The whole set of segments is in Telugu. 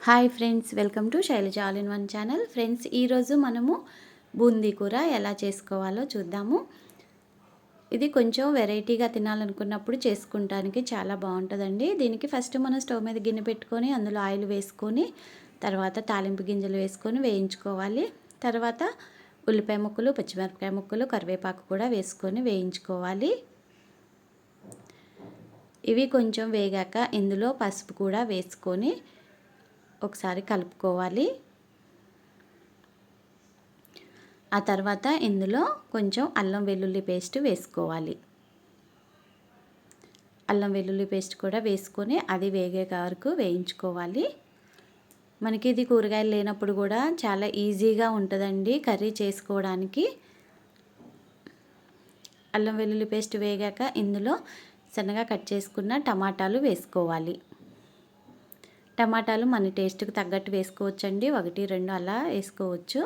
Hi friends, welcome to Shailaja all in one channel. Friends, ఈరోజు మనము బూందీ కూర ఎలా చేసుకోవాలో చూద్దాము. ఇది కొంచెం వెరైటీగా తినాలనుకున్నప్పుడు చేసుకుంటానికి చాలా బాగుంటుందండి. దీనికి ఫస్ట్ మనం స్టవ్ మీద గిన్నె పెట్టుకొని అందులో ఆయిల్ వేసుకొని తర్వాత తాలింపు గింజలు వేసుకొని వేయించుకోవాలి. తర్వాత ఉల్లిపాయ ముక్కలు, పచ్చిమిరపకాయ ముక్కలు, కరివేపాకు కూడా వేసుకొని వేయించుకోవాలి. ఇవి కొంచెం వేగాక ఇందులో పసుపు కూడా వేసుకొని ఒకసారి కలుపుకోవాలి. ఆ తర్వాత ఇందులో కొంచెం అల్లం వెల్లుల్లి పేస్ట్ వేసుకోవాలి. అల్లం వెల్లుల్లి పేస్ట్ కూడా వేసుకొని అది వేగే వరకు వేయించుకోవాలి. మనకి ఇది కూరగాయలు లేనప్పుడు కూడా చాలా ఈజీగా ఉంటుందండి కర్రీ చేసుకోవడానికి. అల్లం వెల్లుల్లి పేస్ట్ వేగాక ఇందులో సన్నగా కట్ చేసుకున్న టమాటాలు వేసుకోవాలి. టమాటాలు మన టేస్ట్కి తగ్గట్టు వేసుకోవచ్చండి, 1-2 అలా వేసుకోవచ్చు.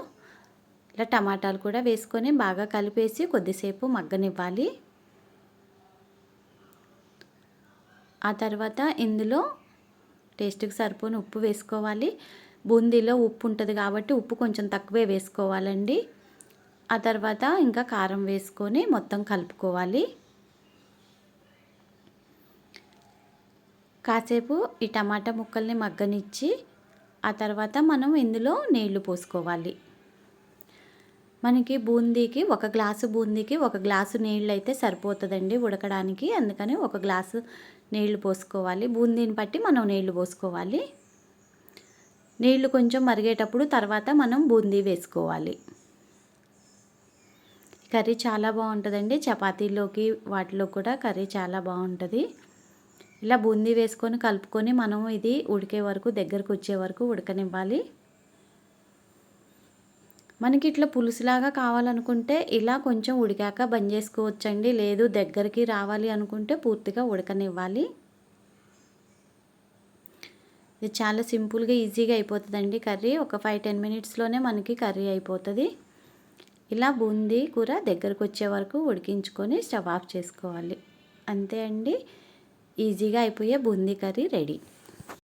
ఇలా టమాటాలు కూడా వేసుకొని బాగా కలిపేసి కొద్దిసేపు మగ్గనివ్వాలి. ఆ తర్వాత ఇందులో టేస్ట్కి సరిపోని ఉప్పు వేసుకోవాలి. బూందీలో ఉప్పు ఉంటుంది కాబట్టి ఉప్పు కొంచెం తక్కువే వేసుకోవాలండి. ఆ తర్వాత ఇంకా కారం వేసుకొని మొత్తం కలుపుకోవాలి. కాసేపు ఈ టమాటా ముక్కల్ని మగ్గనిచ్చి ఆ తర్వాత మనం ఇందులో నీళ్లు పోసుకోవాలి. మనకి బూందీకి 1 గ్లాసు బూందీకి 1 గ్లాసు నీళ్ళు అయితే సరిపోతుందండి ఉడకడానికి. అందుకని 1 గ్లాసు నీళ్లు పోసుకోవాలి. బూందీని బట్టి మనం నీళ్లు పోసుకోవాలి. నీళ్లు కొంచెం మరిగేటప్పుడు తర్వాత మనం బూందీ వేసుకోవాలి. కర్రీ చాలా బాగుంటుందండి. చపాతీలోకి వాటిలో కూడా కర్రీ చాలా బాగుంటుంది. ఇలా బూందీ వేసుకొని కలుపుకొని మనం ఇది ఉడికే వరకు, దగ్గరకు వచ్చే వరకు ఉడకనివ్వాలి. మనకి ఇట్లా పులుసులాగా కావాలనుకుంటే ఇలా కొంచెం ఉడికాక బంద్ చేసుకోవచ్చండి. లేదు దగ్గరికి రావాలి అనుకుంటే పూర్తిగా ఉడకనివ్వాలి. ఇది చాలా సింపుల్గా ఈజీగా అయిపోతుందండి కర్రీ. ఒక 5-10 మినిట్స్లోనే మనకి కర్రీ అయిపోతుంది. ఇలా బూందీ కూర దగ్గరకు వచ్చే వరకు ఉడికించుకొని స్టవ్ ఆఫ్ చేసుకోవాలి. అంతే అండి, ఈజీగా అయిపోయే బూందీ కర్రీ రెడీ.